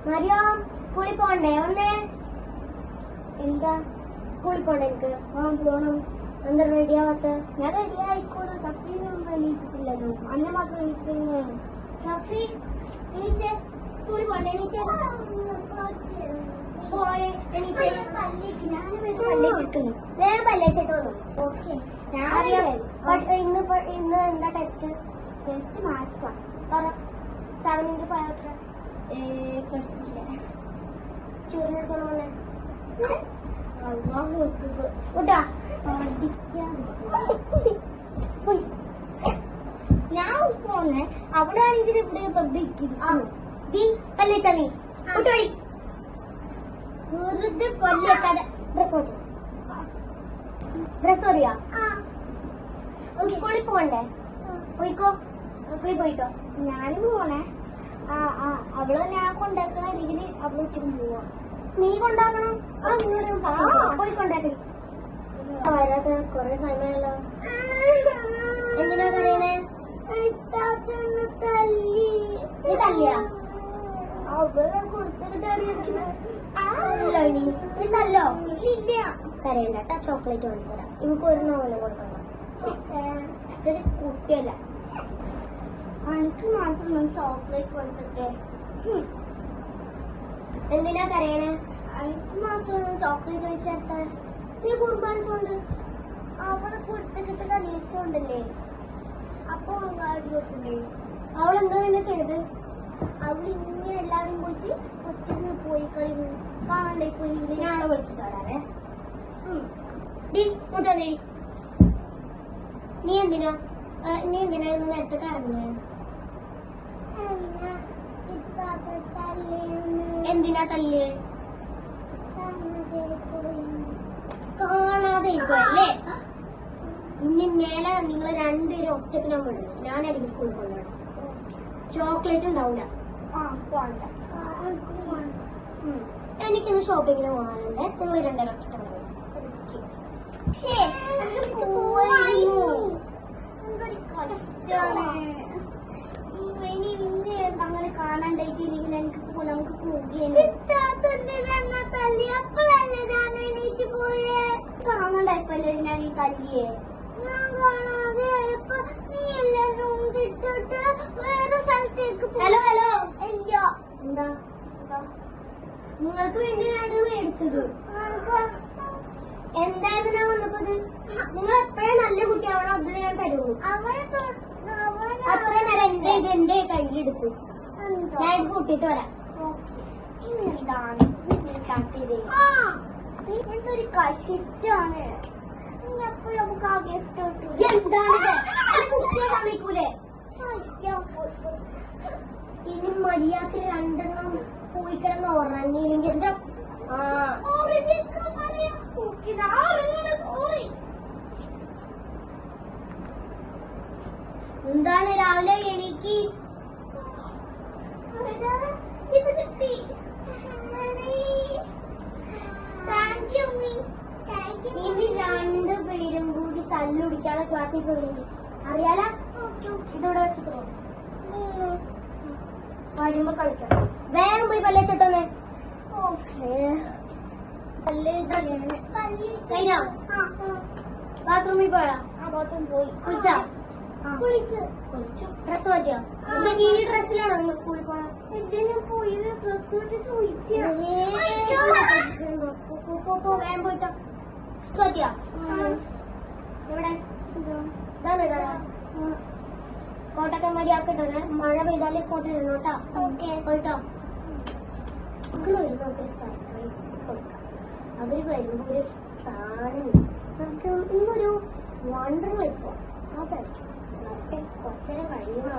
മറിയോ സ്കൂളിൽ പോണ്ടേ വന്നേ? എന്താ സ്കൂളിൽ പോണ്ടേ? എനിക്ക് പോണം. എന്താ റെഡി ആവാത്ത? ഞാൻ റെഡി ആയിക്കോളൂ. സഫീനൊന്നും എണീച്ചിട്ടില്ലല്ലോ. അന്നെ മാത്രം എണീറ്റില്ല. സഫീ എണീച്ചേ, സ്കൂളിൽ പോണ്ടേ? എണീച്ചേ പോയെ, എണീച്ചേ. വേഗം പല്ലേച്ചിട്ടോളൂ. ഓക്കെ. ഇന്ന് എന്താ ടെസ്റ്റ്? ടെസ്റ്റ് മാത്സാ. പറ 7 into 5 എത്ര? ചൂരിനെടുത്തോളെ ഞാൻ പോന്നെ. അവിടെ ആണെങ്കിൽ ഇവിടെ പല്ലേച്ചാ നീ കുട്ടി വെറുതെ പല്ലേക്കാതെ ഡ്രസ് അറിയാ. സ്കൂളിൽ പോണ്ടേ? പോയിക്കോ, സ്കൂളിൽ പോയിക്കോ. ഞാനും പോണേ. അവള് ഞാൻ കൊണ്ടാക്കണ അല്ലെങ്കിൽ അവള് ഉച്ചക്കും പോവാ. നീ കൊണ്ടാക്കണം. പോയി കൊണ്ടാക്കി. വരാത്ത കൊറേ സമയമല്ലോ. എന്തിനാ കരയണേ? നീ തല്ലിയാ? അവളെ കൊടുത്തിട്ട് നീ തല്ലോ? ഇല്ല. കരയണ്ട. ചോക്ലേറ്റ് മേടിച്ചരാ. എനിക്ക് ഒരു നോവല് കൊടുക്കണം. അതൊരു കുട്ടിയല്ല. എനിക്ക് മാസം ചോക്ലേറ്റ് മേടിച്ചിട്ടേ. എന്തിനാ കരയണേ? എനിക്ക് മാത്രം ചോക്ലേറ്റ് വെച്ചേർത്താ. നീ കുർബാൻ കൊണ്ട് അവളെ കൊടുത്തിട്ട് കളിച്ചോണ്ടല്ലേ. അപ്പൊ കാട്ടില്ലേ അവളെന്താ തന്നെ ചെയ്തത്? അവൾ ഇങ്ങനെ എല്ലാവരും പോയിട്ട് ഒറ്റന്ന് പോയി കഴിഞ്ഞു കാണണ്ടേ. പോയി ഞാൻ അവളെ വിളിച്ചിട്ട് വരാവേ. നീ എന്തിനായിരുന്നു നേരത്തെ കറങ്ങേ? എന്തിനാ തല്ലേ? കാണാതെ ഇരിക്കുവല്ലേ. ഇനി മേലെ നിങ്ങൾ രണ്ടുപേരും ഒറ്റക്ക് ഞാൻ വിടുന്നു. ഞാനായിരിക്കും സ്കൂളിൽ കൊണ്ടുപോകണം. ചോക്ലേറ്റ് ഉണ്ടാവില്ല. എനിക്കിന്ന് ഷോപ്പിങ്ങിന് പോകാനുണ്ട്. നിങ്ങൾ രണ്ടര ഒറ്റക്ക് അങ്ങനെ കാണാണ്ടായിട്ടില്ലെങ്കിൽ എനിക്ക് നമുക്ക് കാണാണ്ടായപ്പല്ലേ ഞാൻ ഈ തല്ലിയെ. ഞാൻ കാണാതെ നീ എല്ലാവരും ഇട്ടിട്ട് വേറെ സ്ഥലത്തേക്ക്. Hello hello. ഇല്ല. എന്താ നിങ്ങൾക്ക് വേണ്ടിയാണ് മേടിച്ചത്. എന്തായിരുന്നു ഞാൻ വന്നപ്പോ? നിങ്ങൾ എപ്പോഴും നല്ല കുട്ടിയാവണം. അത് ഞാൻ തരുള്ളൂ. അത്ര നേരം എന്റെ കയ്യിലെടുത്തു. ഞാൻ ഇത് കൂട്ടിട്ട് വരാം. എന്തൊരു കശിറ്റാണ്. എപ്പോഴും നമുക്ക് ആ ഗിഫ്റ്റ് കിട്ടും. എന്താണ് കുട്ടിയെ സമ്മതിക്കൂലേ? ഇനി മര്യാദക്ക് രണ്ടെണ്ണം പോയി കിടന്ന് ഉറങ്ങിയില്ലെങ്കിൽ എന്റെ എന്താണ് രാവിലെ എണീക്ക്. ഇത് കിട്ടി. ഇനി രണ്ടുപേരും കൂടി തല്ലുടിക്കാതെ ക്ലാസ്സിൽ പോയി അറിയാലോ. ഇതോടെ വെച്ചിട്ടോ വരുമ്പോ കളിക്കാം. വേഗം പോയി പല്ലേച്ചിട്ടോന്നേ. കഴിഞ്ഞോ? ബാത്റൂമിൽ പോയാ? ബാത്റൂമിൽ പോയി. കുളിച്ചാ? ഡ്രസ് മാറ്റിയോ? ഈ ഡ്രസ്സിലാണോ നിങ്ങൾ സ്കൂളിൽ പോണേ? പോയി ഡ്രസ് മാറ്റി ചോദിച്ചാ. വേഗം പോയിട്ടോ. ചോദിച്ചാ ഇവിടെ കോട്ടൊക്കെ മര്യാദക്കിട്ടോണേ. മഴ പെയ്താലേ കോട്ട ഇടണം കേട്ടോ. പോയിട്ടോ. മക്കള് വരുമ്പോ ഒരു സർപ്രൈസ് കൊടുക്കാം. അവര് വരുമ്പോ ഒരു സാധനം നമുക്ക് ഇന്നൊരു വണ്ടർലൈഫ് പോവാം. അതായിരിക്കും കുറച്ചേരം കഴിയുമ്പോൾ